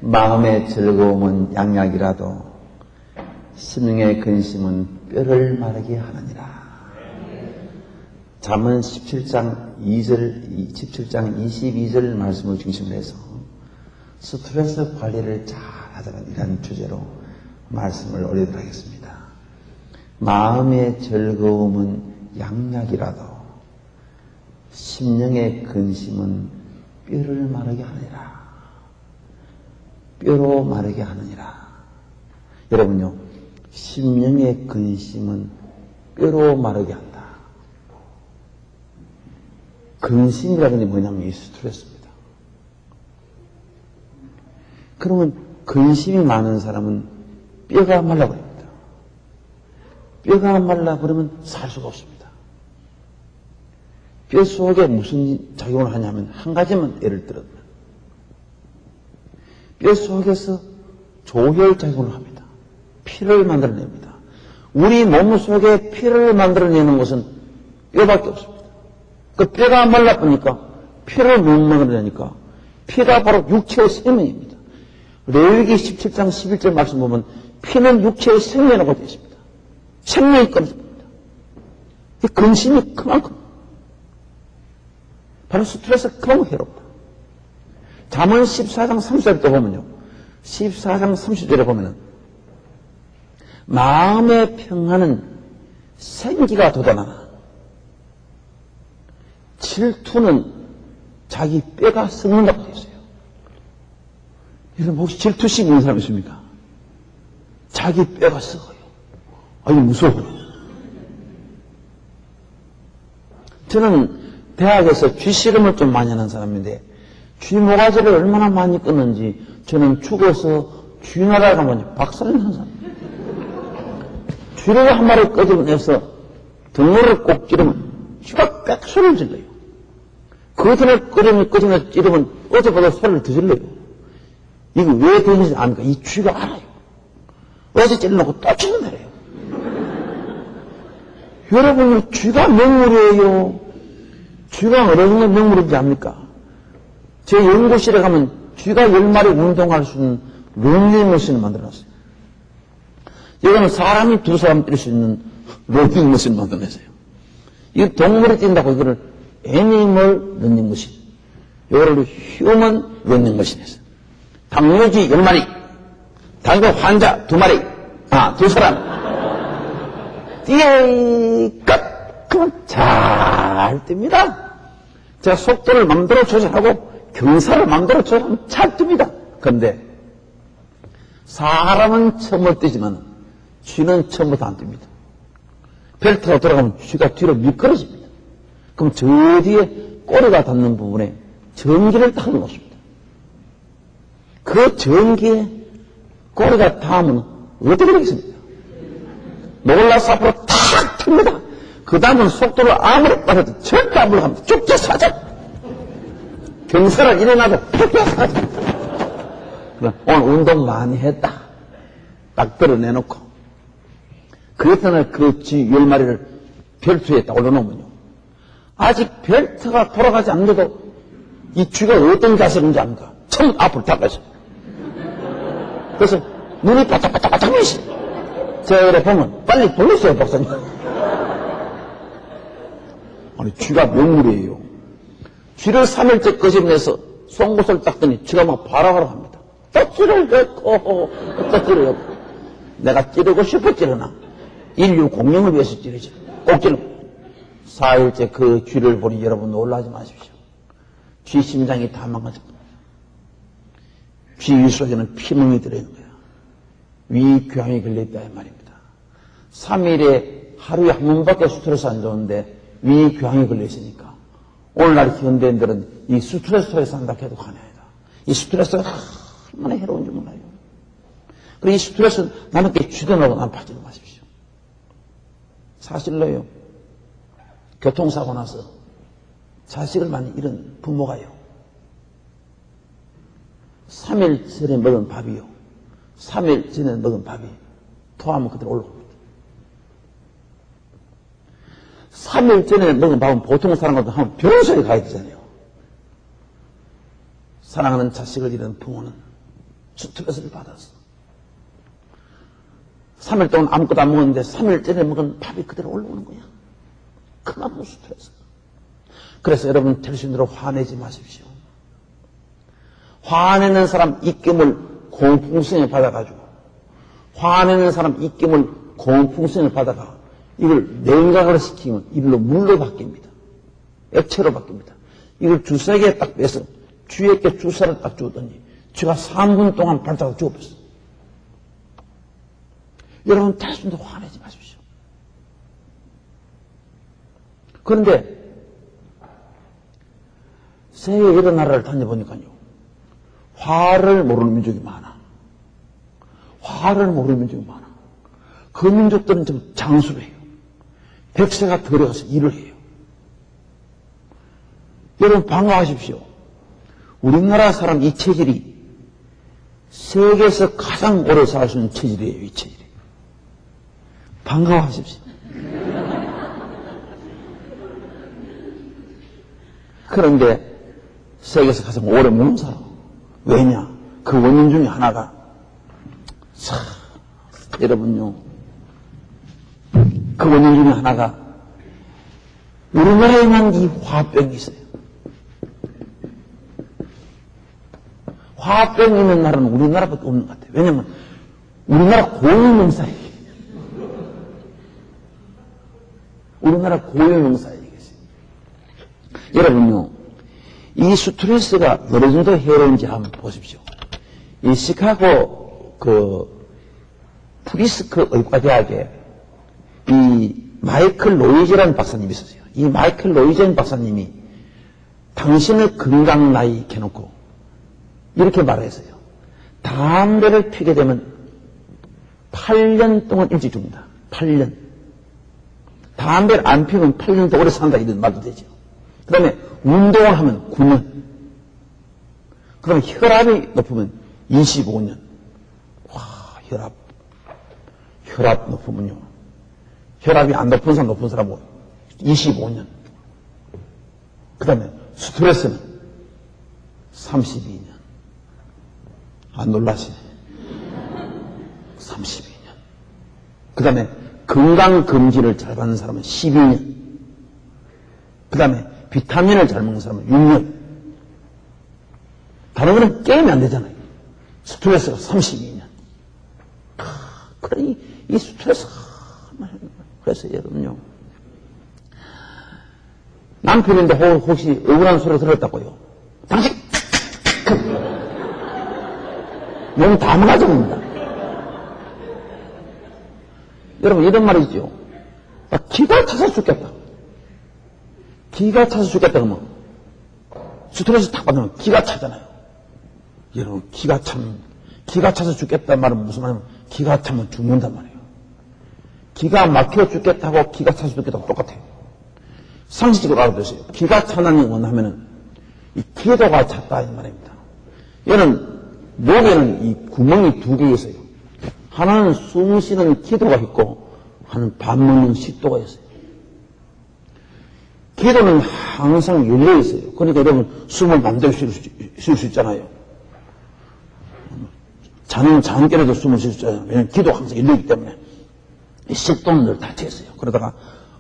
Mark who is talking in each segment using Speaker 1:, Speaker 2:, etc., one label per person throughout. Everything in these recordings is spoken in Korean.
Speaker 1: 마음의 즐거움은 양약이라도 심령의 근심은 뼈를 마르게 하느니라. 잠언 17장 22절 말씀을 중심으로 해서 스트레스 관리를 잘 하자는 이런 주제로 말씀을 올리도록 하겠습니다. 마음의 즐거움은 양약이라도 심령의 근심은 뼈를 마르게 하느니라. 뼈로 마르게 하느니라. 여러분요, 심령의 근심은 뼈로 마르게 한다. 근심이라는 게 뭐냐면 이 스트레스입니다. 그러면 근심이 많은 사람은 뼈가 말라버립니다. 뼈가 말라버리면 살 수가 없습니다. 뼈 속에 무슨 작용을 하냐면 한 가지만 예를 들면 뼈 속에서 조혈작용을 합니다. 피를 만들어냅니다. 우리 몸 속에 피를 만들어내는 것은 뼈밖에 없습니다. 그 뼈가 말라보니까 피를 못 만들어내니까 피가 바로 육체의 생명입니다. 레위기 17장 11절 말씀 보면 피는 육체의 생명이라고 되어 있습니다. 생명이 끊어집니다. 이 근심이 그만큼 바로 스트레스가 그만큼 해롭다. 잠언 14장 30절에 또 보면요. 14장 30절에 보면은 마음의 평안은 생기가 돋아나나 질투는 자기 뼈가 썩는다고 되어 있어요. 여러분 혹시 질투심 있는 사람 있습니까? 자기 뼈가 썩어요. 아니 무서워요. 저는 대학에서 쥐씨름을 좀 많이 하는 사람인데 쥐 모가지를 얼마나 많이 끊는지 저는 죽어서 쥐나라 가면 박살을 나는 사람이에요. 쥐를 한 마리 끄집어내서 등어를 꼭 찌르면 쥐가 빽 소리를 질러요. 그 전에 끄집어내서 찌르면 어제보다 소리를 더 질러요. 이거 왜 되는지 압니까? 이 쥐가 알아요. 어제 찔러놓고 또 찔른다래요. 여러분, 쥐가 명물이에요. 쥐가 어느 정도 명물인지 압니까? 제 연구실에 가면 쥐가 10마리 운동할 수 있는 런닝머신을 만들어놨어요. 이거는 사람이 2사람 뛸 수 있는 런닝머신을 만들어냈어요. 이 동물이 뛴다고 이거를 애니멀 런닝머신, 이거를 휴먼 런닝머신 했어요. 당뇨지 10마리, 당뇨 환자 2마리, 2사람. 뛰어까 그만 잘 뜁니다. 제가 속도를 마음대로 조절하고 경사를 마음대로 조절하면 잘 뜁니다. 그런데 사람은 처음으로 뛰지만 쥐는 처음부터 안 뜁니다. 벨트가 돌아가면 쥐가 뒤로 미끄러집니다. 그럼 저 뒤에 꼬리가 닿는 부분에 전기를 딱 놓습니다. 그 전기에 꼬리가 닿으면 어떻게 되겠습니까? 놀라서 앞으로 탁 틉니다. 그 다음은 속도를 아무리 빠져도 절대 안 물러갑니다. 쭉쭉 경사를 일어나도 푹푹 오늘 운동 많이 했다. 딱 드러내놓고 그랬더니 그 쥐 10마리를 벨트에 딱 올려놓으면요. 아직 벨트가 돌아가지 않는데도 이 쥐가 어떤 자세인지 압니까? 처음 앞으로 딱 가서. 그래서 눈이 바짝바짝바짝 보이시. 제가 이래 보면 빨리 돌렸어요, 박사님. 아니, 쥐가 명물이에요. 쥐를 3일째 끄집어내서 송곳을 닦더니 쥐가 막 바라바라 합니다. 또 쥐를 긋고, 또 쥐를 긋고. 내가 찌르고 싶어 찌르나? 인류 공명을 위해서 찌르지. 꼭 찌르고. 4일째 그 쥐를 보니 여러분 놀라지 마십시오. 쥐 심장이 다 망가졌다. 쥐 속에는 피멍이 들어있는 거야. 위궤양이 걸려있다 이 말입니다. 3일에 하루에 한 번밖에 스트레스 안 좋은데 위궤양이 걸려있으니까 오늘날 현대인들은 이 스트레스 속에 산다 해도 가능하다. 이 스트레스가 얼마나 해로운지 몰라요. 그리고 이 스트레스는 남에게 주변으로 난파지도 마십시오. 사실로요. 교통사고 나서 자식을 많이 잃은 부모가요. 3일 전에 먹은 밥이요. 3일 전에 먹은 밥이 토하면 그대로 올라옵니다. 3일 전에 먹은 밥은 보통 사람과도 하면 병원에 가야 되잖아요. 사랑하는 자식을 잃은 부모는 스트레스를 받았어. 3일 동안 아무것도 안 먹었는데 3일 전에 먹은 밥이 그대로 올라오는 거야. 그만큼 스트레스. 그래서 여러분 절신대로 화내지 마십시오. 화내는 사람 입김을 공풍성에 받아가지고 화내는 사람 입김을 공풍성에 받아가 이걸 냉각을 시키면 이걸로 물로 바뀝니다. 액체로 바뀝니다. 이걸 주사기에 딱 빼서 쥐에게 주사를 딱 주었더니 쥐가 3분 동안 발작을 죽어버렸어. 여러분 다시도 화내지 마십시오. 그런데 세계 여러 나라를 다녀보니까요. 화를 모르는 민족이 많아. 화를 모르는 민족이 많아. 그 민족들은 좀 장수를 해요. 백세가 들어가서 일을 해요. 여러분 반가워하십시오. 우리나라 사람 이 체질이 세계에서 가장 오래 살 수 있는 체질이에요. 이 체질이. 반가워하십시오. 그런데 세계에서 가장 오래 못 살아. 왜냐? 그 원인 중에 하나가 여러분요. 그 원인 중에 하나가 우리나라에만 이 화병이 있어요. 화병 있는 나라는 우리나라밖에 없는 것 같아요. 왜냐면 우리나라 고유명사예요. 우리나라 고유명사예요. 여러분요. 이 스트레스가 어느 정도 해로운지 한번 보십시오. 이 시카고 프리스크 의과대학에 이 마이클 로이즈라는 박사님이 있었어요. 이 마이클 로이즈 박사님이 당신의 건강 나이 캐놓고 이렇게 말했어요. 담배를 피게 되면 8년 동안 일찍 죽는다. 8년. 담배를 안 피우면 8년 더 오래 산다 이런 말도 되죠. 그 다음에 운동을 하면 9년. 그 다음에 혈압이 높으면 25년. 와, 혈압 높으면요. 혈압이 안 높은 사람, 높은 사람은 25년. 그 다음에 스트레스는 32년. 안 놀라시네. 32년. 그 다음에 건강검진을 잘 받는 사람은 12년. 그 다음에 비타민을 잘 먹는 사람은 6년. 다른 거는 게임이 안 되잖아요. 스트레스가 32년. 그러니 이 스트레스가 그래서 여러분요. 남편인데 혹시 억울한 소리 들었다고요? 당신 몸 다 망가집니다. 여러분 이런 말이 있죠. 기가 차서 죽겠다. 기가 차서 죽겠다 그러면 스트레스 탁 받으면 기가 차잖아요. 여러분 기가 차서 죽겠다는 말은 무슨 말이냐면 기가 차면 죽는단 말이에요. 기가 막혀 죽겠다고 기가 차서 죽겠다고 똑같아요. 상식적으로 알아두세요. 기가 차는 원하면은 이 기도가 찼다 이 말입니다. 얘는 목에는 이 구멍이 두 개 있어요. 하나는 숨 쉬는 기도가 있고 하나는 밥 먹는 식도가 있어요. 기도는 항상 열려 있어요. 그러니까 여러분 숨을 마음대로 쉴 수 있잖아요. 잠결에도 숨을 쉴 수 있잖아요. 왜냐하면 기도가 항상 열리기 때문에 식도는 늘 닫혀 있어요. 그러다가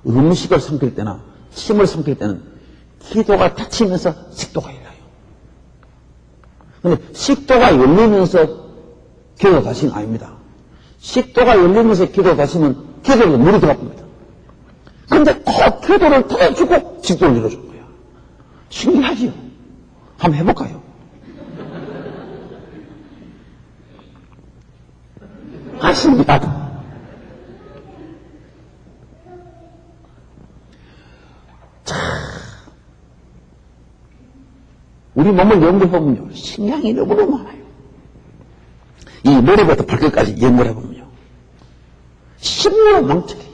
Speaker 1: 음식을 삼킬 때나 침을 삼킬 때는 기도가 닫히면서 식도가 열려요. 근데 식도가 열리면서 기도가 닫히는 아닙니다. 식도가 열리면서 기도가 닫히면 기도로 물이 들어갑니다. 그런데 꼭 기도를 닫아주고 식도를 열어준 거야. 신기하지요? 한번 해볼까요? 신기하다. 자, 우리 몸을 연구해보면요. 신경이 너무 많아요. 이 머리부터 발끝까지 연구를 해보면요. 신묘망측해요.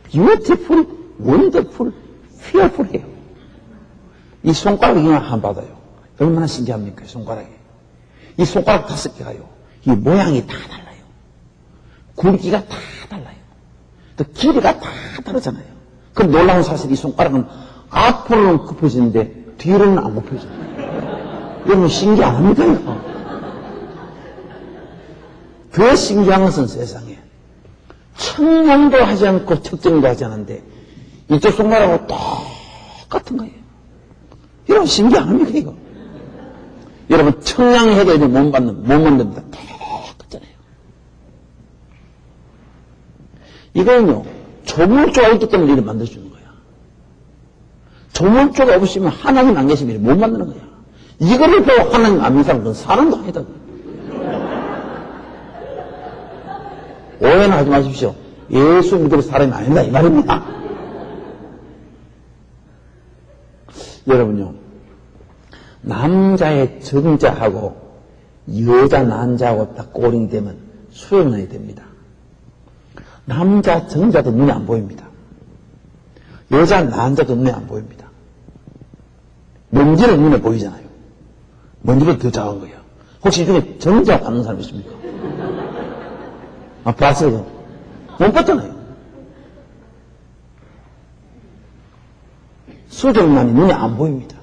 Speaker 1: beautiful, wonderful, fearful해요. 이 손가락이 그냥 한 받아요. 얼마나 신기합니까? 손가락이. 이 손가락 5개가요. 이 모양이 다 달라요. 굵기가 다 달라요. 또 길이가 다 다르잖아요. 그럼 놀라운 사실 이 손가락은 앞으로는 굽혀지는데 뒤로는 안 굽혀져요. 여러분 신기 안 합니까? 이거? 더 신기한 것은 세상에 청량도 하지 않고 측정도 하지 않는데 이쪽 손가락하고 똑같은 거예요. 여러분 신기한 겁니까 이거? 여러분 청량해도 이제 못 만듭니다. 똑같잖아요. 이거는요 조물조가 있기 때문에 이렇게 만들어주는 거야. 조물조가 없으면 하나님 안 계시면 못 만드는 거야. 이거를 보고 하나님 안 믿는 사람은 사람도 아니다. 오해는 하지 마십시오. 예수 믿을 사람이 아니다 이 말입니다. 여러분요 남자의 정자하고 여자 난자하고 딱 꼬링이 되면 수행론이 됩니다. 남자 정자도 눈에 안 보입니다. 여자 난자도 눈에 안 보입니다. 먼지는 눈에 보이잖아요. 먼지보다 더 작은 거예요. 혹시 이 중에 정자 받는 사람 있습니까? 아, 봤어요? 못 봤잖아요. 수정란이 눈에 안 보입니다.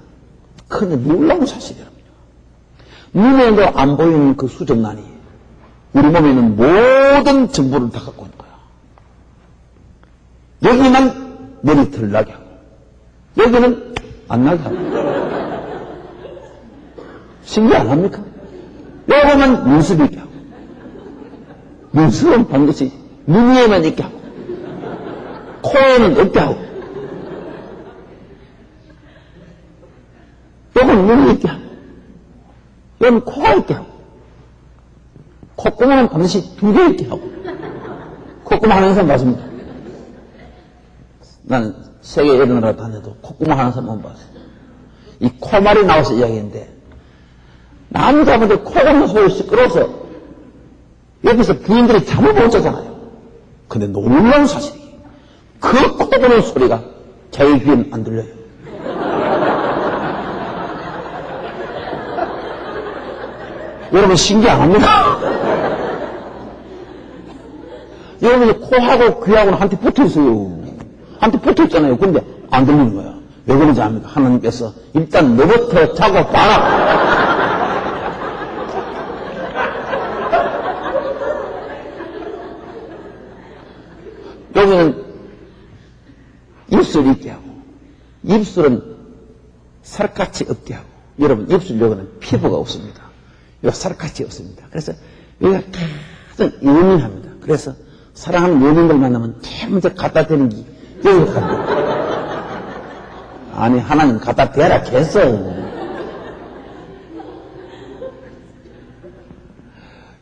Speaker 1: 그런데 놀라운 사실이랍니다. 눈에도 안 보이는 그 수정란이 우리 몸에 있는 모든 정보를 다 갖고 있는 거야. 여기만 머리털 나게 하고 여기는 안 나게 하고 신기 안 합니까? 여기만 눈썹이 있게 하고 눈썹은 반드시 눈 위에만 있게 하고 코에는 없게 하고 여기는 눈이 있게 하고 여기는 코가 있게 하고 콧구멍은 반드시 2개 있게 하고 콧구멍 하는 사람 봤습니다. 나는 세계 여러 나라 다녀도 콧구멍 하는 사람 못 봤어요. 이 코말이 나와서 이야기했는데 남자분들 코고는 소리 시끄러워서 여기서 부인들이 잠을 못 자잖아요. 근데 놀라운 사실이 그 코고는 소리가 자기 귀에는 안 들려요. 여러분 신기 안 합니까? 여러분 코하고 귀하고는 한테 붙어 있어요. 한테 붙어 있잖아요. 근데 안 들리는 거야. 왜 그런지 압니까? 하나님께서 일단 너부터 자고 봐라. 여기는 입술 있게 하고 입술은 살갗이 없게 하고 여러분 입술 여기는 피부가 없습니다. 여기 살갗이 없습니다. 그래서 여기가 가장 예민합니다. 그래서 사랑하는 연인들 만나면 제일 먼저 갖다 대는 게 여기가 갖다 아니 하나님 갖다 대라 했어.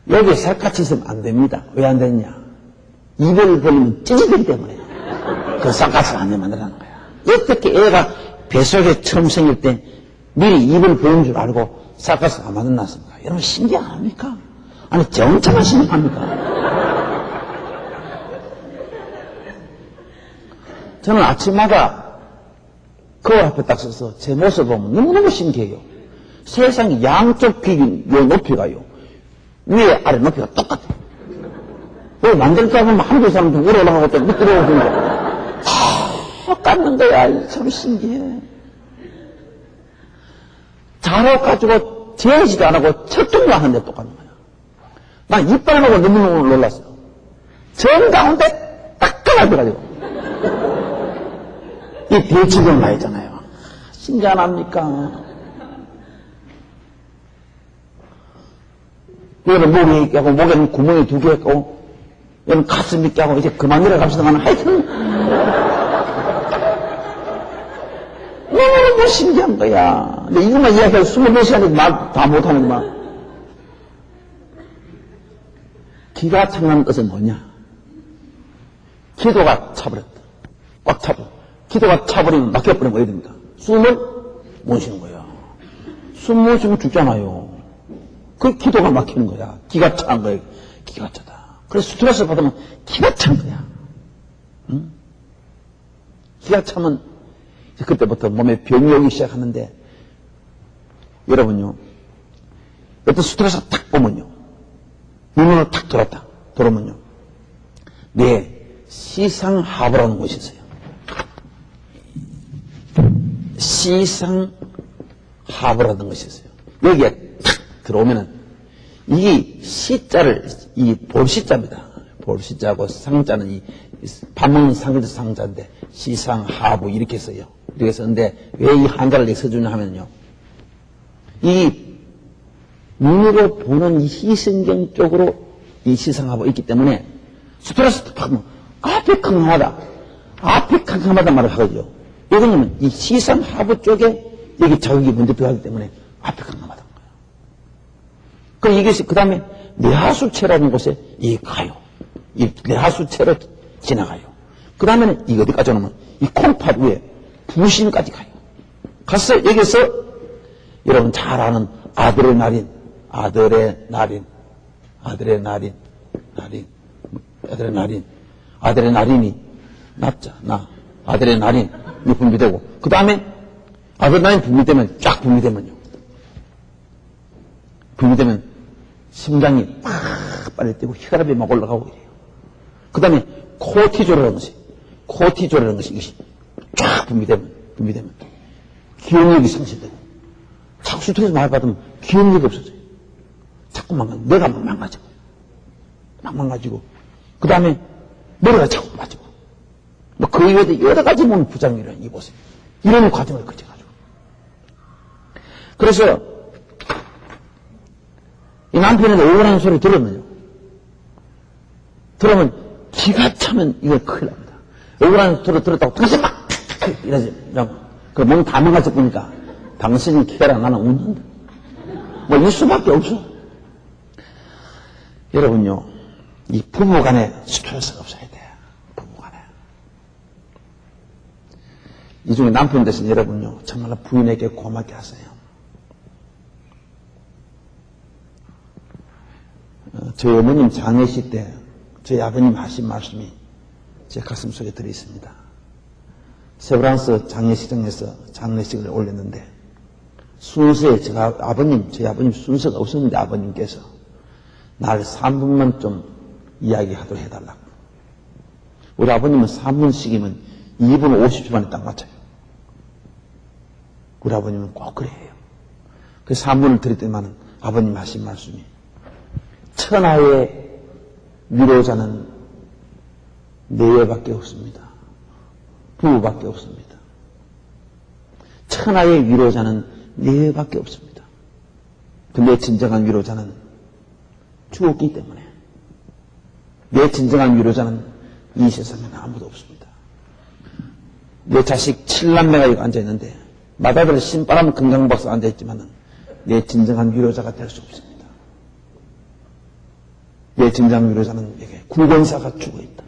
Speaker 1: 여기 살갗이 있으면 안 됩니다. 왜 안 되냐? 입을 벌리면 찢어지기 때문에 그 살갗을 안 만들라는 거야. 어떻게 애가 뱃속에 처음 생길 때 미리 입을 벌린 줄 알고 살갗을 안 만들어놨습니까? 여러분 신기 안 합니까? 아니 정체만 신기합니까? 저는 아침마다 거울 앞에 딱 서서 제 모습을 보면 너무너무 신기해요. 세상에 양쪽 귀 높이가요. 위에 아래 높이가 똑같아요. 왜 만들 때 보면 한국 사람 좀 위로 올라가고 또 밑으로 올라가고 다 깎는 거야. 참 신기해. 자라가지고 재지도 안 하고 철쭉만 하는데 똑같은 거야. 난 이빨 보고 너무너무 놀랐어요. 정 가운데 딱 갈라져가지고. 이 대치경 나 있잖아요. 신기 안 합니까? 여기는 목이 있게 하고, 목에는 구멍이 2개 있고, 여기는 가슴 있게 하고, 이제 그만 내려갑시다만, 하여튼. 너무 신기한 거야. 근데 이것만 이야기하면 20시간에 말 다 못하는구만. 기가 찬다는 뜻은 뭐냐? 기도가 차버렸다. 꽉 차버려. 기도가 차버리면 막혀버리면 어떻게 됩니까? 숨을 못 쉬는 거야. 숨 못 쉬면 죽잖아요. 그 기도가 막히는 거야. 기가 찬 거야. 기가 차다. 그래서 스트레스 받으면 기가 찬 거야. 응? 기가 차면 그때부터 몸에 병이 오기 시작하는데 여러분요. 어떤 스트레스가 탁 오면요. 눈으로 탁 들어오면요. 뇌에 시상하부라는 것이 있어요. 시상하부라는 것이 있어요. 여기에 탁 들어오면은 이 시자를, 이 볼시자입니다. 볼시자고 상자는 이 밥 먹는 상자인데, 시상, 하부 이렇게 써요. 이렇게 썼는데, 왜 이 한자를 이렇게 써주냐 하면요. 이 눈으로 보는 이 희생경 쪽으로 이 시상하고 있기 때문에, 스트레스 하면 앞에 캄캄하다. 앞에 캄캄하다 말을 하거든요. 왜냐면 이 시상 하부 쪽에 여기 자극이 먼저 들어가기 때문에 앞에 캄캄하다는 거예요. 그럼 이것이 그 다음에 뇌하수체라는 곳에 이 가요. 이 뇌하수체로 지나가요. 그 다음에는 이 어디까지 오냐면 이 콩팥 위에 부심까지 가요. 가서 여기서 여러분 잘 아는 아드레날린, 아드레날린이 낫자, 아드레날린이 분비되고, 그 다음에 아드레날린 분비되면, 쫙 분비되면요. 분비되면 심장이 팍 빨리 뛰고 혈압이 막 올라가고 이래요. 그 다음에 코티졸이라는 것이 이것이 쫙 분비되면 기억력이 상실되고, 자꾸 스트레스 많이 받으면 기억력이 없어져요. 자꾸 내가 망가지고, 그 다음에 머리가 자꾸 빠지고, 그 이외에 여러 가지 몸 부작용을 입어서 이런 과정을 거쳐가지고. 그래서 이 남편이 억울한 소리 들으면 기가 차면 이거 큰일 납니다. 억울한 소리 들었다고 당신 막 이러지. 그 몸 다 망가져 보니까 당신은 키워라, 나는 웃는다. 뭐 이 수밖에 없어. 여러분요, 이 부부 간에 스트레스가 없어야 돼요. 부부 간에. 이 중에 남편 대신 여러분요, 정말로 부인에게 고맙게 하세요. 저희 어머님 장례식 때 저희 아버님 하신 말씀이 제 가슴 속에 들어있습니다. 세브란스 장례식장에서 장례식을 올렸는데 순서에 저희 아버님 순서가 없었는데 아버님께서 날 3분만 좀 이야기하도록 해달라고. 우리 아버님은 3분씩이면 2분 50초 만에 딱 맞춰요. 우리 아버님은 꼭 그래요. 그 3분을 드릴 때만은 아버님 하신 말씀이 천하의 위로자는 내외밖에 없습니다. 부부밖에 없습니다. 천하의 위로자는 내외밖에 없습니다. 근데 진정한 위로자는 죽었기 때문에 내 진정한 위로자는 이 세상에는 아무도 없습니다. 내 자식 7남매가 여기 앉아있는데 맏아들 신바람 건강박사 앉아있지만 내 진정한 위로자가 될 수 없습니다. 내 진정한 위로자는 여기 구건사가 죽어있다.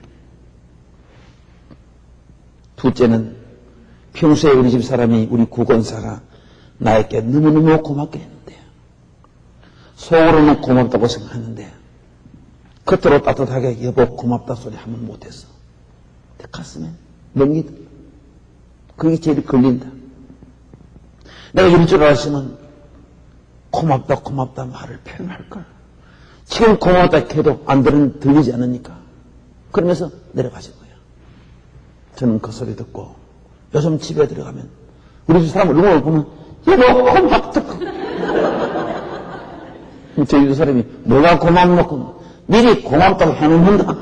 Speaker 1: 둘째는 평소에 우리 집 사람이 우리 구건사가 나에게 너무너무 고맙게 했는데 속으로는 고맙다고 생각했는데 겉으로 따뜻하게 여보 고맙다 소리 한번 못했어. 내 가슴에 멍이 들어. 그게 제일 걸린다. 내가 이럴 줄 알았으면 고맙다 말을 표현할걸. 지금 고맙다 해도 안 들리지 않으니까 그러면서 내려가신 거예요. 저는 그 소리 듣고 요즘 집에 들어가면 우리 집 사람 얼굴을 보면 여보 고맙다. 저희 집 사람이 뭐가 고맙노? 미리 고맙다고 해놓는다.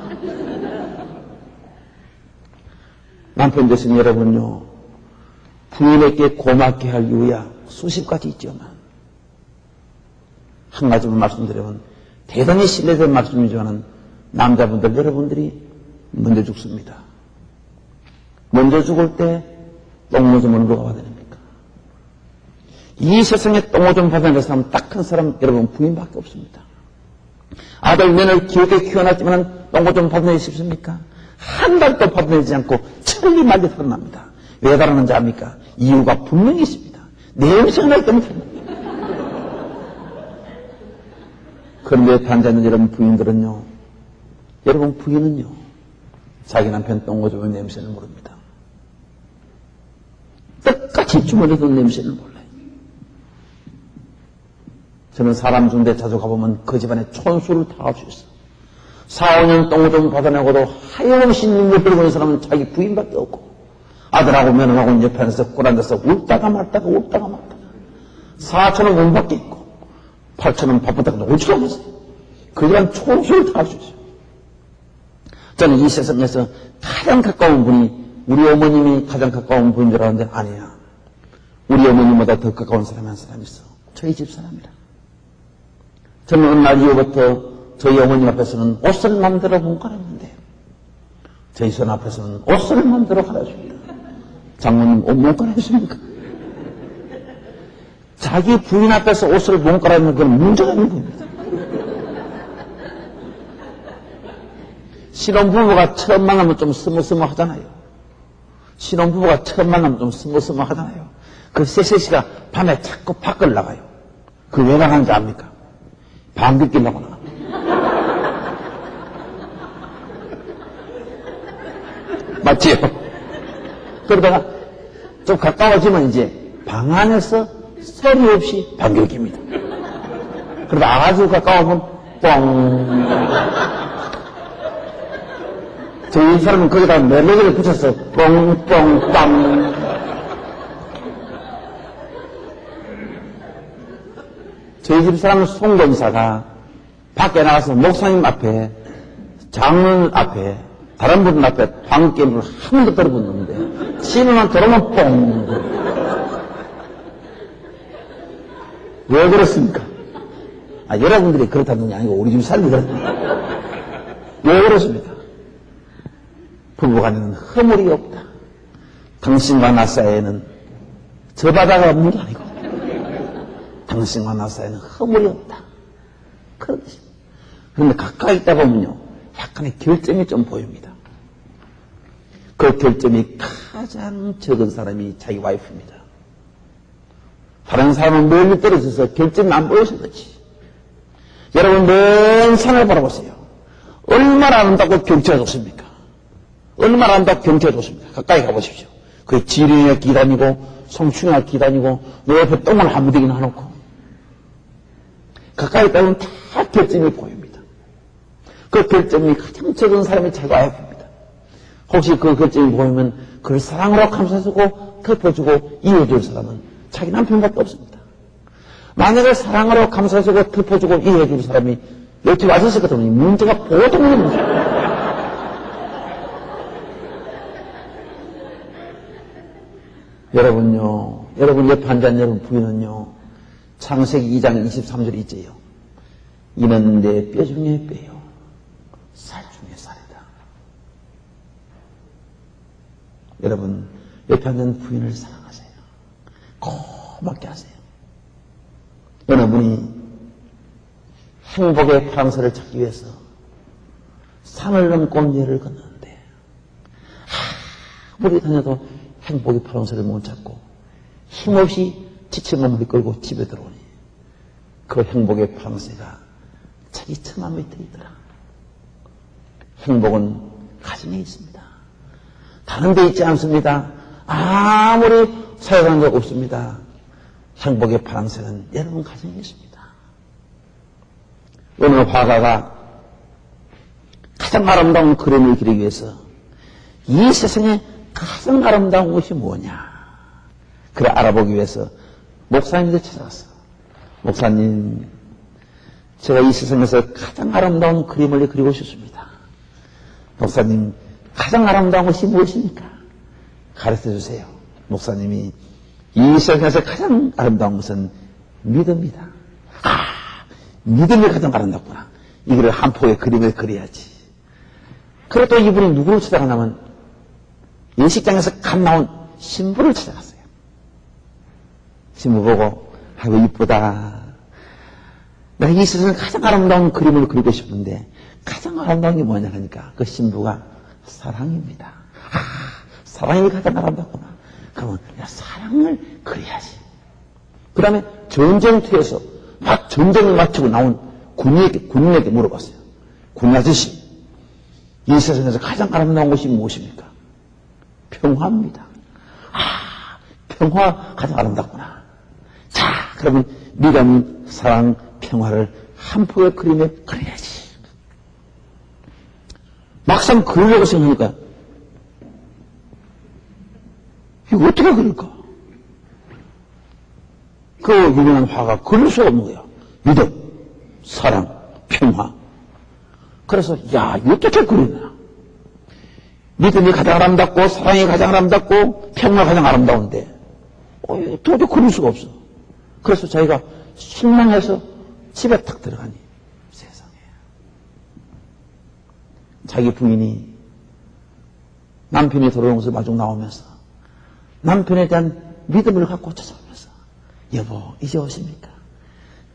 Speaker 1: 남편 되신 여러분요, 부인에게 고맙게 할 이유야 수십 가지 있지만 한 가지만 말씀드리면 대단히 신뢰된 말씀이지만 남자분들 여러분들이 먼저 죽습니다. 먼저 죽을 때 똥오줌을 누가 받아냅니까? 이 세상에 똥오줌 받아내는 사람 딱 한 사람 여러분 부인밖에 없습니다. 아들 며느리 기억에 키워놨지만 똥오줌 받아내기 쉽습니까? 한 달도 받아내지 않고 천리 말리 살아납니다. 왜 달아나는지 압니까? 이유가 분명히 있습니다. 냄새가 나기 때문에. 그런데 앉아있는 여러분 부인들은요, 여러분 부인은요, 자기 남편 똥오줌의 냄새를 모릅니다. 똑같이 주머니에서 냄새를 몰라요. 저는 사람 중대 자주 가보면 그 집안에 촌수를 다 할 수 있어. 4, 5년 똥오줌 받아내고도 하염없이 눈물 흘리고 있는 사람은 자기 부인밖에 없고 아들하고 며느리하고 옆에 앉아서 꿇 앉아서 울다가 말다가 4천원 몸밖에 있고 8,000원 바쁘다고 오지도 않았어요. 그들한 총수를 다 할 수 있어요. 저는 이 세상에서 가장 가까운 분이 우리 어머님이 가장 가까운 분인 줄 알았는데 아니야. 우리 어머님보다 더 가까운 사람이 한 사람이 있어. 저희 집 사람이라. 저는 어느 날 이후부터 저희 어머님 앞에서는 옷을 마음대로 못 갈아입는데 저희 손 앞에서는 옷을 마음대로 갈아줍니다. 장모님 옷 못 갈아주십니까? 자기 부인 앞에서 옷을 못 갈아입는 건 문제가 있는 겁니다. 신혼부부가 처음 만나면 좀 스무스무하잖아요. 신혼부부가 처음 만나면 좀 스무스무하잖아요. 그 셋셋이가 밤에 자꾸 밖을 나가요. 그 왜 나가는지 압니까? 방귀 뀌려고 나갑니다. 맞지요? 그러다가 좀 가까워지면 이제 방 안에서 소리 없이 방귀를 낍니다. 그러다 아주 가까우면 뻥. 저희 사람은 거기다 멜로디를 붙여서 뻥뻥빵. 저희 집 사람은 송건사가 밖에 나가서 목사님 앞에, 장로님 앞에, 다른 분들 앞에 방귀깨물을 한 번도 들어봤는데 신호만 들어오면 뻥. 왜 그렇습니까? 여러분들이 그렇다는 게 아니고 우리 집 사람이 그렇습니다. 왜 그렇습니까? 부부간에는 허물이 없다. 당신과 나 사이에는 저 바다가 없는 게 아니고 당신과 나 사이에는 허물이 없다. 그런 것입니다. 그런데 가까이 있다 보면요 약간의 결점이 좀 보입니다. 그 결점이 가장 적은 사람이 자기 와이프입니다. 다른 사람은 멀리 떨어져서 결점이 안 보여서 그렇지. 여러분 먼 산을 바라보세요. 얼마나 아름답고 경치가 좋습니까? 얼마나 아름답고 경치가 좋습니까? 가까이 가보십시오. 그 지령이가 기다니고 송충이가 기다니고 내 옆에 똥을 한무대기나 해놓고 가까이 가면 다 결점이 보입니다. 그 결점이 가장 적은 사람이 자기 와이프입니다. 혹시 그 결점이 보이면 그걸 사랑으로 감싸주고 덮어주고 이해줄 사람은 자기 남편밖에 없습니다. 만약에 사랑으로 감싸주고 덮어주고 이해줄 사람이 여기 와주실 것 같으면 문제가 보통의 문제입니다. 여러분요, 여러분 옆에 앉은 여러분 부인은요, 창세기 2장 23절에 있지요. 이는 내 뼈 중에 뼈요, 살 중에 살이다. 여러분, 옆에 앉은 부인을 사랑하세요. 고맙게 하세요. 어느 분이 행복의 파랑새를 찾기 위해서 산을 넘고 예를 건너는데 아무리 다녀도 행복의 파랑새를 못 찾고 힘없이 지친 몸을 끌고 집에 들어오니 그 행복의 파랑새가 자기 처마 밑에 있더라. 행복은 가정에 있습니다. 다른 데 있지 않습니다. 아무리 사용한 적 없습니다. 행복의 파랑새는 여러분 가정에 있습니다. 어느 화가가 가장 아름다운 그림을 그리기 위해서 이 세상에 가장 아름다운 것이 뭐냐? 그래 알아보기 위해서 목사님들 찾아갔어. 목사님, 제가 이 세상에서 가장 아름다운 그림을 그리고 싶습니다. 목사님, 가장 아름다운 것이 무엇입니까? 가르쳐 주세요. 목사님이 이 세상에서 가장 아름다운 것은 믿음이다. 믿음이 가장 아름답구나. 이거를 한 폭의 그림을 그려야지. 그래 또 이분이 누구를 찾아가냐면 예식장에서 갓 나온 신부를 찾아갔어요. 신부 보고 아이고 이쁘다. 내가 이 세상에 가장 아름다운 그림을 그리고 싶은데 가장 아름다운 게 뭐냐 하니까 그 신부가 사랑입니다. 사랑이 가장 아름답구나. 그러면 내가 사랑을 그려야지. 그 다음에 전쟁터에서 막 전쟁을 마치고 나온 군인에게 물어봤어요. 군인 아저씨, 이 세상에서 가장 아름다운 것이 무엇입니까? 평화입니다. 평화 가장 아름답구나. 자, 그러면 믿음, 사랑, 평화를 한 폭의 그림에 그려야지. 막상 그리려고 생각하니까 이거 어떻게 그릴까? 그 유명한 화가 그릴 수가 없는 거예요. 믿음, 사랑, 평화. 그래서 야, 이거 어떻게 그러냐. 믿음이 가장 아름답고 사랑이 가장 아름답고 평화가 가장 아름다운데 도저히 그럴 수가 없어. 그래서 자기가 실망해서 집에 탁 들어가니 세상에 자기 부인이 남편이 돌아오는 것을 마중 나오면서 남편에 대한 믿음을 갖고 찾아오면서 여보 이제 오십니까?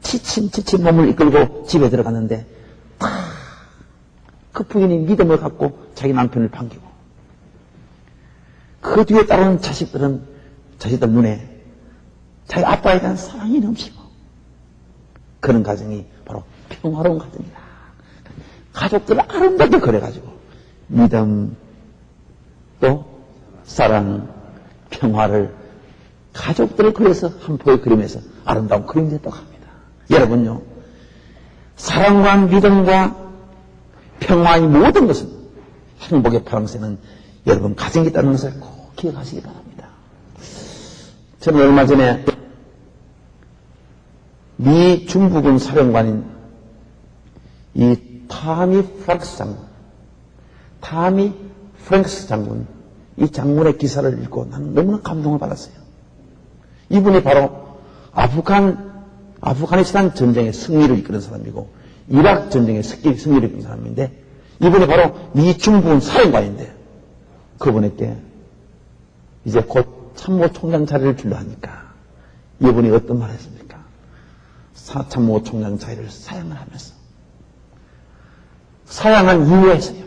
Speaker 1: 지친 몸을 이끌고 집에 들어갔는데 딱 그 부인이 믿음을 갖고 자기 남편을 반기고 그 뒤에 따르는 자식들 눈에 자기 아빠에 대한 사랑이 넘치고 그런 가정이 바로 평화로운 가정이다. 가족들을 아름답게 그려가지고 믿음 또 사랑 평화를 가족들을 그려서 한 포의 그림에서 아름다운 그림이 됐다고 합니다. 여러분요 사랑과 믿음과 평화의 모든 것은 행복의 파랑새는 여러분 가정이 있다는 것을 꼭 기억하시기 바랍니다. 저는 얼마 전에 미 중부군 사령관인 이 타미 프랭크스 장군 이 장군의 기사를 읽고 나는 너무나 감동을 받았어요. 이분이 바로 아프가니스탄 전쟁의 승리를 이끄는 사람이고 이라크 전쟁의 승리를 이끄는 사람인데 이분이 바로 미 중부군 사령관인데 그분에게 이제 곧 참모총장 자리를 주려 하니까 이분이 어떤 말을 했습니까? 참모총장 자리를 사양을 하면서 사양한 이유가 있어요.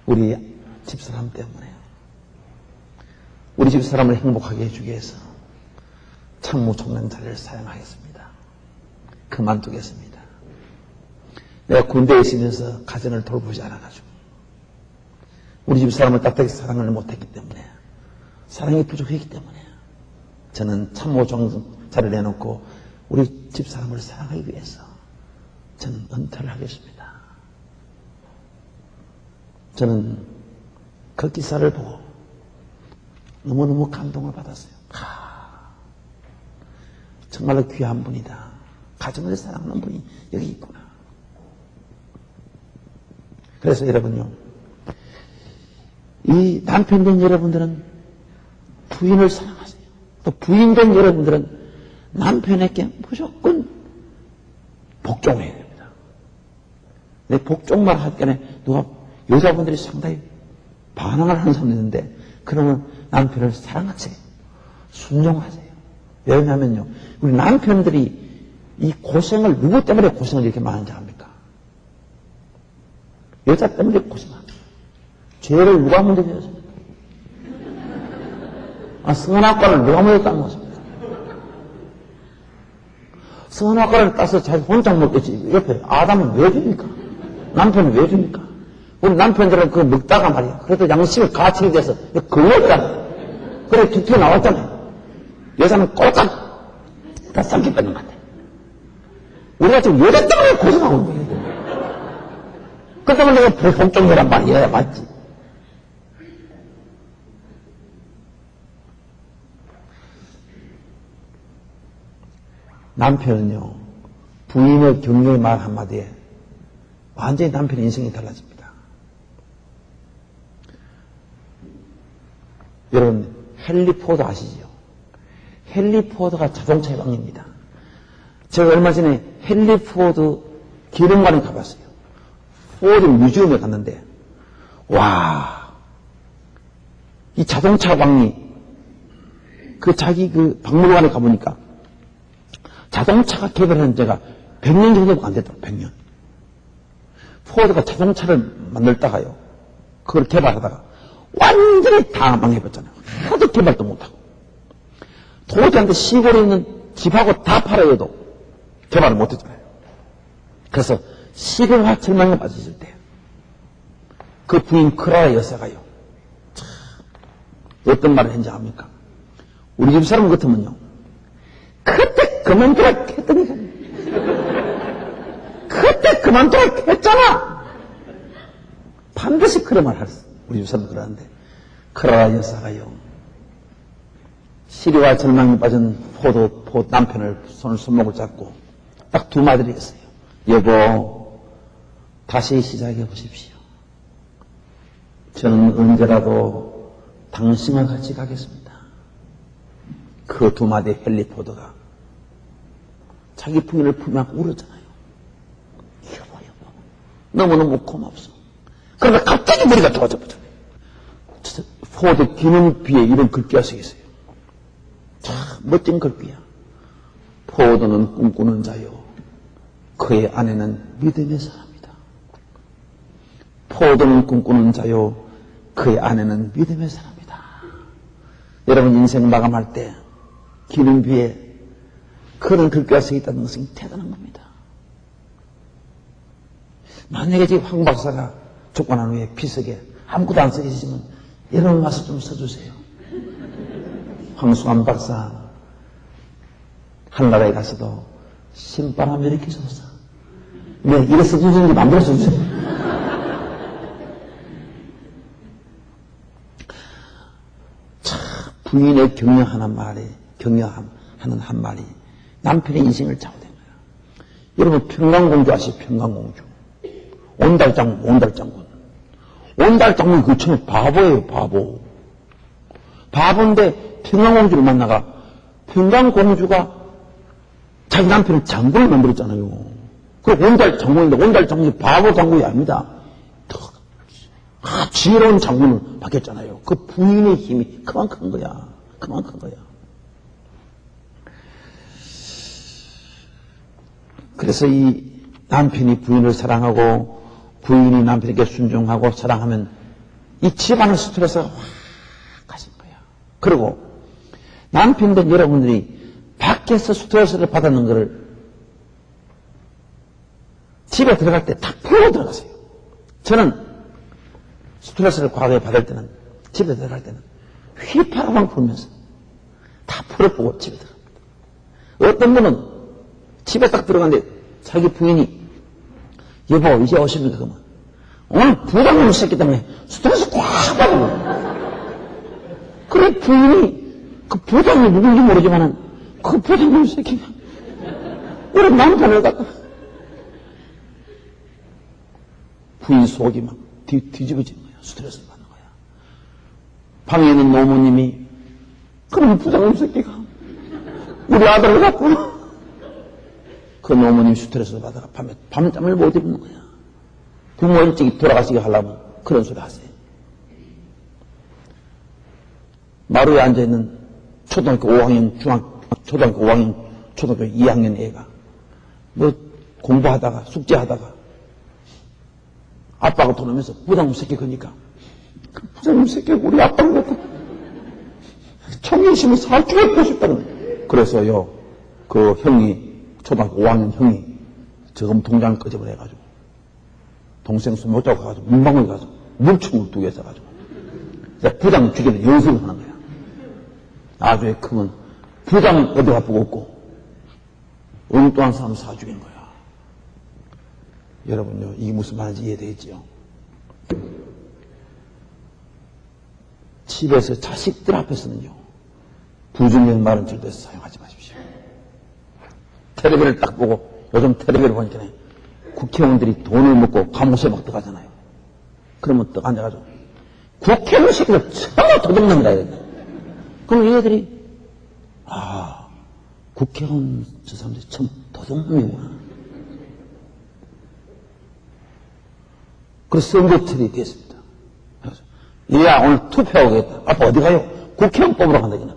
Speaker 1: 우리 집사람 때문에요. 우리 집사람을 행복하게 해주기 위해서 참모총장 자리를 사양하겠습니다. 그만두겠습니다. 내가 군대에 있으면서 가정을 돌보지 않아가지고 우리 집사람을 따뜻하게 사랑을 못했기 때문에 사랑이 부족했기 때문에 저는 참모총장 자리를 내놓고 우리 집사람을 사랑하기 위해서 저는 은퇴를 하겠습니다. 저는 그 기사를 보고 너무너무 감동을 받았어요. 정말로 귀한 분이다. 가정을 사랑하는 분이 여기 있구나. 그래서 여러분요, 이 남편된 여러분들은 부인을 사랑하세요. 또 부인된 여러분들은 남편에게 무조건 복종을 해야 됩니다. 내 복종만 할 때는 여자분들이 상당히 반항을 하는 사람이 있는데 그러면 남편을 사랑하세요. 순종하세요. 왜냐하면요, 우리 남편들이 이 고생을 누구 때문에 고생을 이렇게 많은지 압니까? 여자 때문에 고생합니다. 죄를 누가 먼저 지었습니까? 성은학과를 누가 먼저 딴 것입니까? 성은학과를 따서 자기 혼자 먹겠지. 옆에 아담은 왜 줍니까? 남편은 왜 줍니까? 우리 남편들은 그거 먹다가 말이야. 그래도 양심을 가치게 돼서 걸렸잖아. 그래, 툭툭 나왔잖아요. 여자는 꼴깍 다 쌍기 빼는 것 같아. 우리가 지금 여자 때문에 고생하고 있는 거예요. 그 때문에 내가 복종이란 말이야. 맞지? 남편은요, 부인의 격려의 말 한마디에 완전히 남편의 인생이 달라집니다. 여러분, 헨리 포드 아시죠? 헨리 포드가 자동차의 왕입니다. 제가 얼마 전에 헨리 포드 기념관에 가봤어요. 포드 뮤지엄에 갔는데, 와, 이 자동차 왕이 자기 박물관에 가보니까 자동차가 개발한 지가 100년 정도가 안 됐더라고요. 100년. 포드가 자동차를 만들다가요, 그걸 개발하다가 완전히 다 망해버렸잖아요. 하도 개발도 못하고. 도저히 시골에 있는 집하고 다 팔아야도 개발을 못했잖아요. 그래서 시골화 절망에 빠졌을 때 그 부인 크라라 여사가요, 참 어떤 말을 했는지 압니까? 우리 집 사람 같으면요, 그때 그만두라 했더니 그때 그만두라 했잖아. 반드시 그런 말을 했어. 우리 집 사람 그러는데 크라라 여사가요, 시리와 절망에 빠진 남편을 손목을 잡고 딱 두 마디를 했어요. 여보, 다시 시작해 보십시오. 저는 언제라도 당신과 같이 가겠습니다. 그 두 마디 헨리 포드가 자기 부인을 품에 울었잖아요. 여보, 너무너무 고맙소. 그러다 갑자기 머리가 좋아져 버렸어요. 포드 기능비에 이런 글귀가 써 있어요. 참 멋진 글귀야. 포드는 꿈꾸는 자요, 그의 아내는 믿음의 사람이다. 포드는 꿈꾸는 자요, 그의 아내는 믿음의 사람이다. 여러분 인생 마감할 때 기능비에 그런 글귀가 써 있다는 것은 대단한 겁니다. 만약에 지금 황 박사가 죽고 난 후에 비석에 아무것도 안 써있으시면 여러분 와서 좀 써주세요. 황수환 박사 하늘나라에 가서도 신바람 일으키소서. 네, 이래 써주시는지 만들어 써주세요. 참 부인의 격려하는 한 말이 남편의 인생을 좌우된 거야. 여러분 평강공주 아시죠? 평강공주. 온달장군. 온달장군 그 처음에 바보예요, 바보. 바보인데 평강공주를 만나가 평강공주가 자기 남편을 장군을 만들었잖아요. 그 온달장군인데 온달장군이 바보 장군이 아닙니다. 지혜로운 장군을 바뀌었잖아요. 그 부인의 힘이 그만큼 거야. 그만큼 거야. 그래서 이 남편이 부인을 사랑하고 부인이 남편에게 순종하고 사랑하면 이 집안의 스트레스가 확 가신 거야. 그리고 남편들 여러분들이 밖에서 스트레스를 받았는 것을 집에 들어갈 때 다 풀고 들어가세요. 저는 스트레스를 과거에 받을 때는 집에 들어갈 때는 휘파람만 불면서 다 풀어보고 집에 들어갑니다. 어떤 분은 집에 딱 들어갔는데 자기 부인이 여보 이제 오십니까? 그러면 오늘 부담을 썼기 때문에 스트레스 꽉 받고 그래 부인이 그 부담이 누군지 모르지만은 그 부담을 새끼가 우리 남편을 갖다 부인 속이 막 뒤집어진 거야. 스트레스를 받는 거야. 방에 있는 노모님이 그럼 부담을 새끼가 우리 아들을 갖고 그 노모님 스트레스를 받아가 밤잠을 못 이루는 거야. 부모 일찍 돌아가시게 하려면 그런 소리 하세요. 마루에 앉아있는 초등학교 5학년, 초등학교 5학년, 초등학교 2학년 애가 뭐 공부하다가 숙제하다가 아빠가 돌아오면서 부담 새끼 그니까 그 부담 새끼 우리 아빠를 갖다 총이 있으면 살 죽여보고 싶다는 거야. 그래서요 그 형이 초등학교 5학년 형이 저금 통장을 끄집어내가지고 동생 손 못 잡고 가가지고 문방구에 가서 물총을 2개 써가지고 부장 죽이는 연습을 하는 거야. 나중에 크면 부장 어디 가보고 없고 엉뚱한 사람 사 죽이는 거야. 여러분요 이게 무슨 말인지 이해되겠지요? 집에서 자식들 앞에서는요 부정적인 말은 절대 사용하지 마십시오. 텔레비를 딱 보고 요즘 텔레비를 보니까 국회의원들이 돈을 먹고 감옥에 막 들어가잖아요. 그러면 딱 앉아가지고 국회의원 새끼들 전부 도둑놈이다. 그럼 얘들이 국회의원 저 사람들이 참 도둑놈이구나. 그래서 선거철이 됐습니다. 얘야 오늘 투표하겠다. 아빠 어디 가요? 국회의원 뽑으러 간다기는.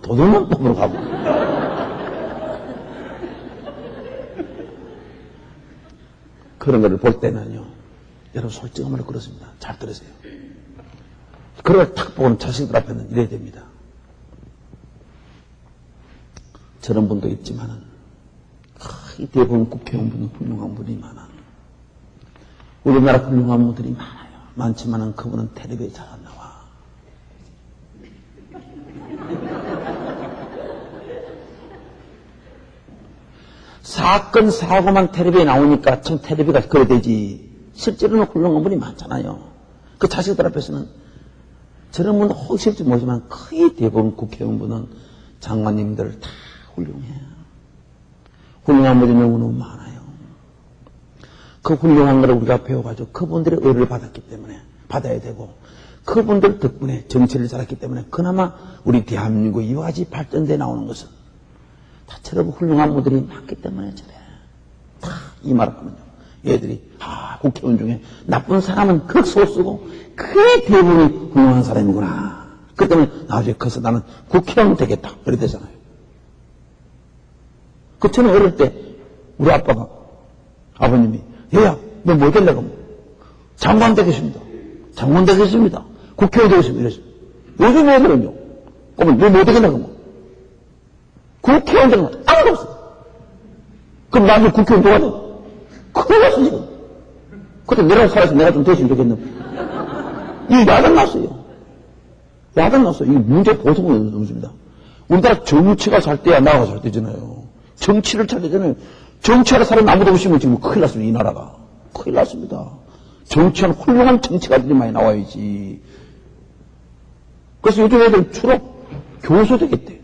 Speaker 1: 도둑놈 뽑으러 가고. 그런 거를 볼 때는요, 여러분 솔직한 말로 그렇습니다. 잘 들으세요. 그런 걸 탁 보는 자식들 앞에는 이래야 됩니다. 저런 분도 있지만은, 대부분 국회의원분은 훌륭한 분이 많아. 우리나라 훌륭한 분들이 많아요. 많지만은 그분은 텔레비에 잘 안 나와. 사건, 사고만 텔레비에 나오니까 참 텔레비가 그래 되지. 실제로는 훌륭한 분이 많잖아요. 그 자식들 앞에서는 저런 분은 혹시 모르지만 거의 대부분 국회의원분은 장관님들 다 훌륭해요. 훌륭한 분이 너무너무 많아요. 그 훌륭한 것을 우리가 배워가지고 그분들의 의를 받았기 때문에 받아야 되고, 그분들 덕분에 정치를 잘했기 때문에 그나마 우리 대한민국이 이와 같이 발전돼 나오는 것은 다처럼 훌륭한 분들이 많기 때문에 저래. 다 이 말하거든요. 얘들이 국회의원 중에 나쁜 사람은 극소수고 그 대부분이 훌륭한 사람이구나. 그 때문에 나중에 커서 나는 국회의원 되겠다. 그래 되잖아요. 그 저는 어릴 때 우리 아빠가, 아버님이, 얘야 너 뭐 되려고? 장관 되겠습니다. 장관 되겠습니다. 국회의원 되겠습니다. 이랬어요. 요즘 애들은요, 그러면 너 뭐 되겠냐고? 국회의원 되는 건 아무도 없어. 그럼 나중에 국회의원 누가 돼? 큰일 났어, 지금. 그때 내가 살아서 내가 좀 됐으면 좋겠는데. 이 야단 났어요. 야단 났어요. 이 문제 보통은 없습니다. 우리나라 정치가 살 때야 나라가 살 때잖아요. 정치를 찾아잖아요. 정치하러 사람 아무도 없으면 지금 큰일 났습니다, 이 나라가. 큰일 났습니다. 정치하는 훌륭한 정치가들이 많이 나와야지. 그래서 요즘 애들 주로 교수 되겠대.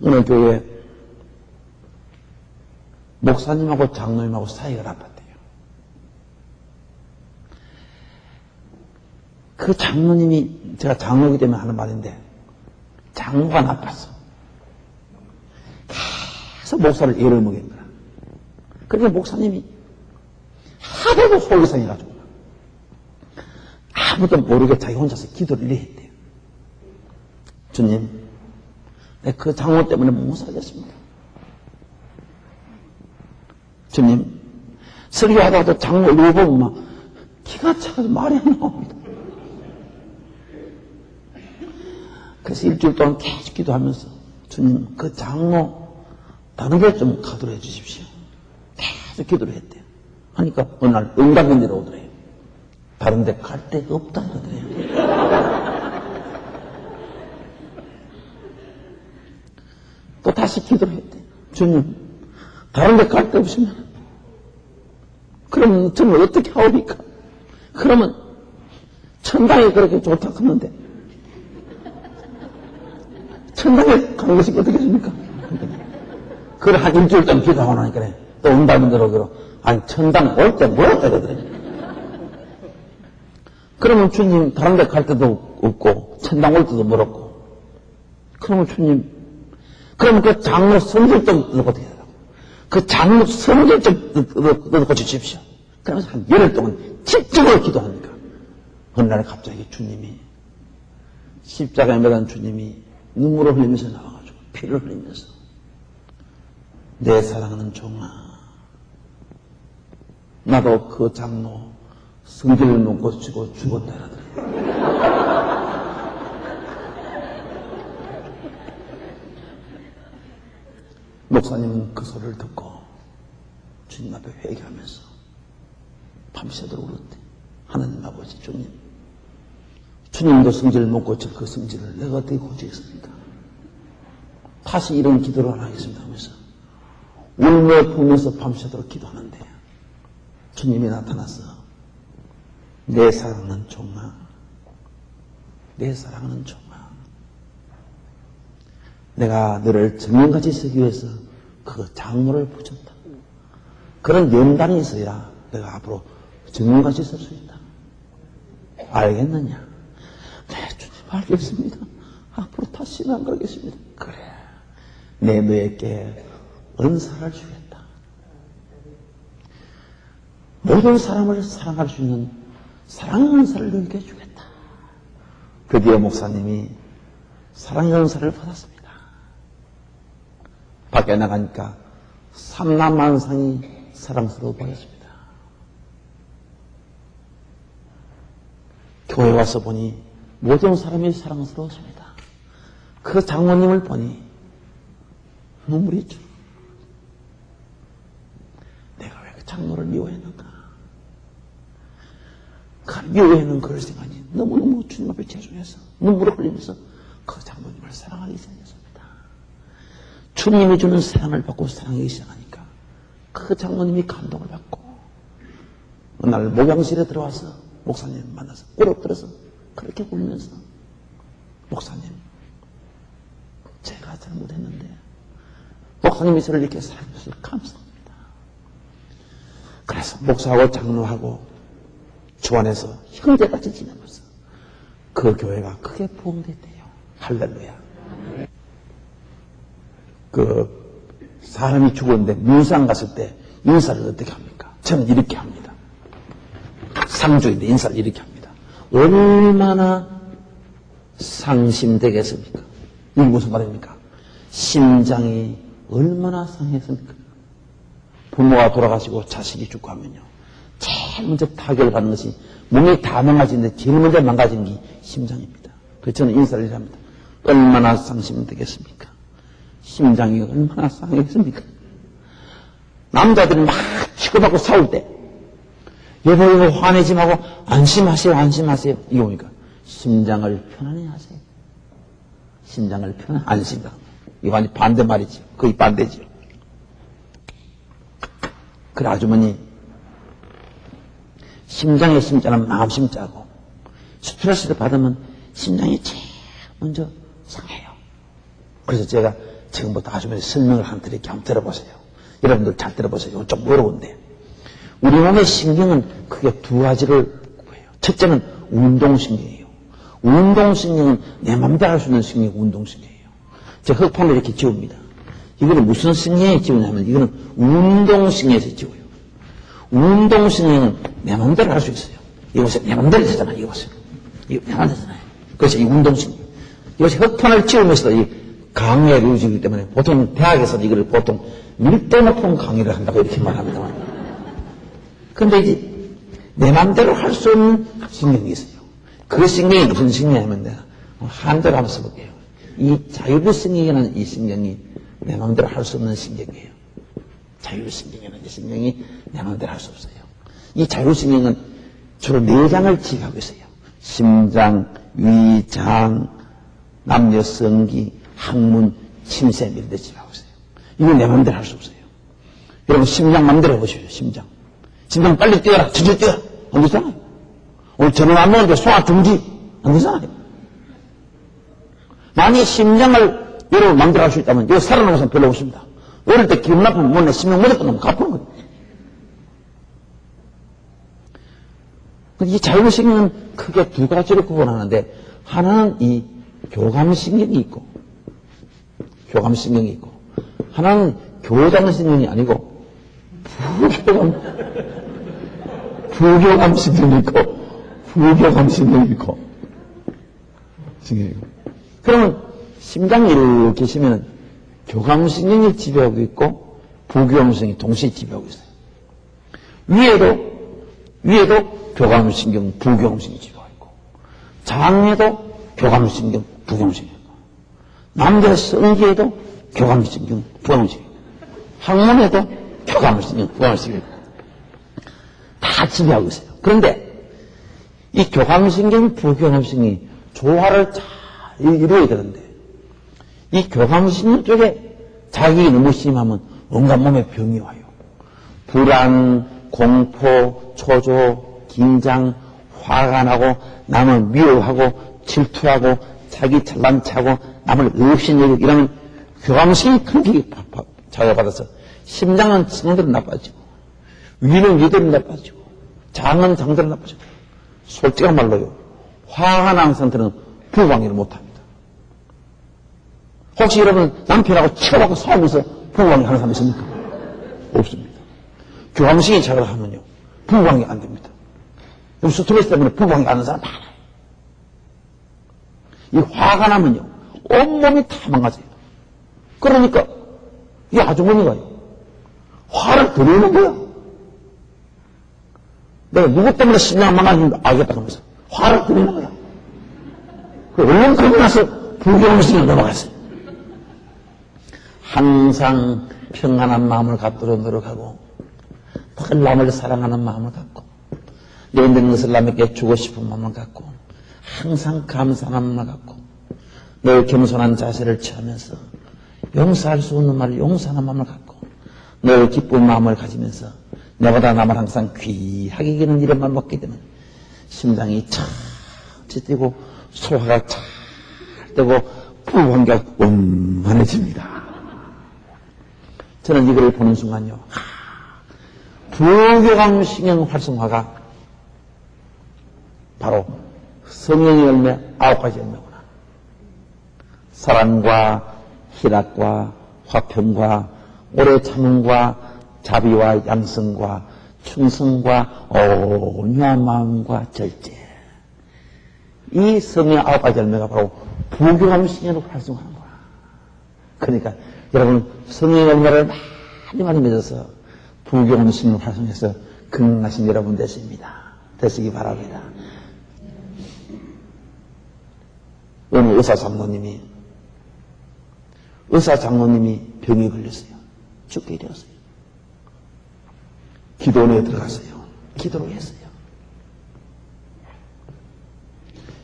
Speaker 1: 어느 교회 목사님하고 장로님하고 사이가 나빴대요. 그 장로님이, 제가 장로이기 때문에 하는 말인데, 장로가 나빴어. 계속 목사를 예를 먹인 거야. 그러니까 목사님이 하루도 속이 상해가지고 아무도 모르게 자기 혼자서 기도를 했대요. 주님, 내가 그 장로 때문에 못 살겠습니다. 주님, 설교하다가도 장로 이거 보면 막 기가 차가지고 말이 안 나옵니다. 그래서 일주일 동안 계속 기도하면서, 주님, 그 장로 다른 데 좀 가도록 해주십시오. 계속 기도를 했대요. 하니까 어느 날 응답이 내려오더래요. 다른 데 갈 데가 없다 그러더래요. 또 다시 기도를 했대요. 주님, 다른 데 갈 데 없으면 그러면 저는 어떻게 하옵니까? 그러면 천당에 그렇게 좋다 하는데 천당에 가는 것이 어떻게 됩니까? 그래 한 일주일 동안 기도하고 나니까 또 응답이 들어오기로, 아니 천당 올 때 뭐라 그러더래요. 그러면 주님 다른 데 갈 데도 없고 천당 올 때도 멀었고, 그러면 주님, 그럼 그 장로 성질 좀 어떻게 해요? 그 장로 성질 좀 고쳐주십시오. 그러면서 한 열흘 동안 집중으로 기도하니까 어느 날 갑자기 주님이, 십자가에 매단 주님이 눈물을 흘리면서 나와가지고 피를 흘리면서, 내 사랑하는 종아, 나도 그 장로 성질을 못 고치고 죽었다 하더래요. 목사님은 그 소리를 듣고 주님 앞에 회개하면서 밤새도록 울었대. 하나님 아버지, 주님, 주님도 성질을 못 고칠 그 성질을 내가 어떻게 고치겠습니까? 다시 이런 기도를 안 하겠습니다 하면서 울며 불면서 밤새도록 기도하는데, 주님이 나타나서, 내 사랑하는 종아, 내 사랑하는 종아, 내가 너를 정령같이 쓰기 위해서 그 장로를 붙였다. 그런 연단이 있어야 내가 앞으로 정령같이 쓸 수 있다. 알겠느냐? 네, 주님 알겠습니다. 앞으로 다시는 안 그러겠습니다. 그래, 내 너에게 은사를 주겠다. 모든 사람을 사랑할 수 있는 사랑의 은사를 너에게 주겠다. 드디어 목사님이 사랑의 은사를 받았습니다. 밖에 나가니까 삼남만상이 사랑스러워 보였습니다. 교회 와서 보니 모든 사람이 사랑스러웠습니다. 그 장모님을 보니 눈물이 쭉. 내가 왜 그 장로를 미워했는가? 그 미워했는 그럴 생각이 너무너무 주님 앞에 죄송해서 눈물을 흘리면서 그 장모님을 사랑하기 시작했습니다. 주님이 주는 사랑을 받고 사랑하기 시작하니까 그 장모님이 감동을 받고 어느 날 목양실에 들어와서 목사님 만나서 꾸럭 들어서 그렇게 울면서 목사님 제가 잘못했는데 목사님이 저를 이렇게 사랑해주셔서 감사합니다. 그래서 목사하고 장로하고 주안에서 형제같이 지내면서 그 교회가 크게 부흥됐대요. 할렐루야. 그 사람이 죽었는데 묘상 갔을 때 인사를 어떻게 합니까? 저는 이렇게 합니다. 상주인데 인사를 이렇게 합니다. 얼마나 상심되겠습니까? 이게 무슨 말입니까? 심장이 얼마나 상했습니까? 부모가 돌아가시고 자식이 죽고 하면요. 제일 먼저 타격을 받는 것이 몸이 다 망가지는데 제일 먼저 망가지는 게 심장입니다. 그래서 저는 인사를 이렇게 합니다. 얼마나 상심되겠습니까? 심장이 얼마나 상했습니까? 남자들이 막 치고받고 싸울 때 여보 화내지 말고 안심하세요 안심하세요 이거 보니까 심장을 편안히 하세요. 심장을 편안히 안심다. 이거 완전 반대 말이죠. 거의 반대죠. 그래 아주머니 심장의 심자는 마음 심자고 스트레스를 받으면 심장이 제일 먼저 상해요. 그래서 제가 지금부터 아주머니 설명을 한번 드릴게요. 한번 들어보세요. 여러분들 잘 들어보세요. 이건 좀 어려운데 우리 몸의 신경은 크게 두 가지를 구해요. 첫째는 운동신경이에요. 운동신경은 내 맘대로 할 수 있는 신경이 운동신경이에요. 제가 흑판을 이렇게 지웁니다. 이거는 무슨 신경에 지우냐면 이거는 운동신경에서 지워요. 운동신경은 내 맘대로 할 수 있어요. 이것이 내 맘대로 되잖아요. 이것이 이거 내 맘대로 되잖아요. 그래서 이 운동신경 이것이 흑판을 지우면서도 이 강의를 이루어지기 때문에 보통 대학에서는 이걸 보통 밀도 높은 강의를 한다고 이렇게 말합니다만 그런데 이제 내 맘대로 할 수 없는 신경이 있어요. 그 신경이 무슨 신경이냐면 내가 한대로 한번 써볼게요. 이 자율신경이라는 이 신경이 내 맘대로 할 수 없는 신경이에요. 자율신경이라는 이 신경이 내 맘대로 할 수 없어요. 이 자율신경은 주로 내장을 지휘하고 있어요. 심장, 위장, 남녀성기, 항문, 침샘 이런 데 지휘하고 있어요. 이거 내 맘대로 할 수 없어요. 여러분 심장 맘대로 해보십시오. 심장 빨리 뛰어라. 천천히 뛰어라. 안 되잖아요. 오늘 저녁 안 먹는데 소화 중지. 안 되잖아요. 만약에 심장을 여러분 맘대로 할 수 있다면 이거 살아남은 사람 별로 없습니다. 어릴 때 기분 나쁘면 뭐내 심장 무조건 너무 갚는 거예요. 이 자율신경은 크게 두 가지로 구분하는데 하나는 이 교감신경이 있고 하나는 교감신경이 아니고 부교감신경이 있고 그러면 심장이 이렇게 계시면 교감신경이 지배하고 있고 부교감신경이 동시에 지배하고 있어요. 위에도 교감신경, 부교감신경이 지배하고 있고 장에도 교감신경, 부교감신경 있고 남자 성기에도 교감신경, 부교감신경 있고 항문에도 교감신경, 부교감신경 있고 다 지배하고 있어요. 그런데 이 교감신경, 부교감신경이 조화를 잘 이루어야 되는데 이 교감신경 쪽에 자극이 너무 심하면 온갖 몸에 병이 와요. 불안, 공포, 초조, 긴장, 화가 나고 남을 미워하고 질투하고 자기 잘난 체하고 남을 의심하고 이러면 교감신경이 크게 자극받아서 심장은 성대로 나빠지고 위는 위대로 나빠지고 장은 장대로 나빠지고 솔직한 말로요. 화가 난 상태는 부부관계를 못합니다. 혹시 여러분 남편하고 치고받고 싸우면서 부부관계 하는 사람 있습니까? 없습니다. 교감신경이 자극하면요. 부부관계 안 됩니다. 스트레스 때문에 부부관계 안 하는 사람 많아요. 이 화가 나면요. 온몸이 다 망가져요. 그러니까 이 아주머니가요. 화를 들이는 거야. 내가 누구 때문에 심장 망가지는지 알겠다 하면서 화를 들이는 거야. 얼른 그러고 나서 부교감신경을 넘어갔어요. 항상 평안한 마음을 갖도록 노력하고 늘 남을 사랑하는 마음을 갖고 내 있는 것을 남에게 주고 싶은 마음을 갖고 항상 감사한 마음을 갖고 늘 겸손한 자세를 취하면서 용서할 수 없는 말을 용서하는 마음을 갖고 늘 기쁜 마음을 가지면서 내보다 남을 항상 귀하게 여기는 이름만 먹게 되면 심장이 착 뛰고 소화가 잘 되고 부관계가 원만해집니다. 저는 이걸 보는 순간요, 부교감신경 활성화가 바로 성령의 열매 9가지 열매구나. 사랑과 희락과 화평과 오래 참음과 자비와 양성과 충성과 온유한 마음과 절제. 이 성령의 9가지 열매가 바로 부교감신경을 활성화하는 거야. 그러니까 여러분 성령의 열매를 많이 맺어서 부교감신경을 활성화해서 건강하신 여러분 되시기 바랍니다. 어느 의사 장로님이 병에 걸렸어요. 죽게 되었어요. 기도원에 들어갔어요. 기도를 했어요.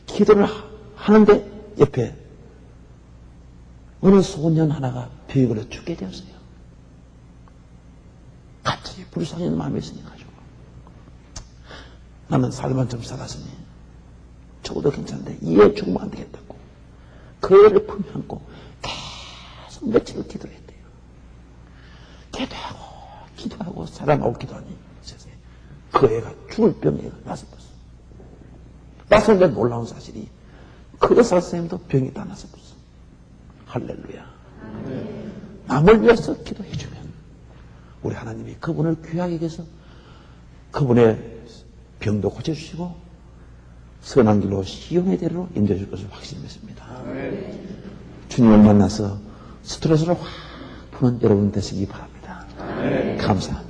Speaker 1: 기도를 하는데 옆에 어느 소년 하나가 병에 걸려 죽게 되었어요. 갑자기 불쌍한 마음이 있으니까요. 나는 살만 좀 살았으니 죽어도 괜찮은데 이에 죽으면 안 되겠다고 그 애를 품에 안고 계속 며칠을 기도를 했대요. 기도하고 사랑하고 기도하니 세상에 그 애가 죽을 병에 났었어요. 났었는데 놀라운 사실이 그 의사 선생님도 병이 다 났었어요. 할렐루야. 남을 위해서 기도해주면 우리 하나님이 그분을 귀하게 여겨서 그분의 병도 고쳐주시고 선한 길로 시온의 대로로 인도해 줄 것을 확신히 믿습니다. 주님을 만나서 스트레스를 확 푸는 여러분 되시기 바랍니다. 감사합니다.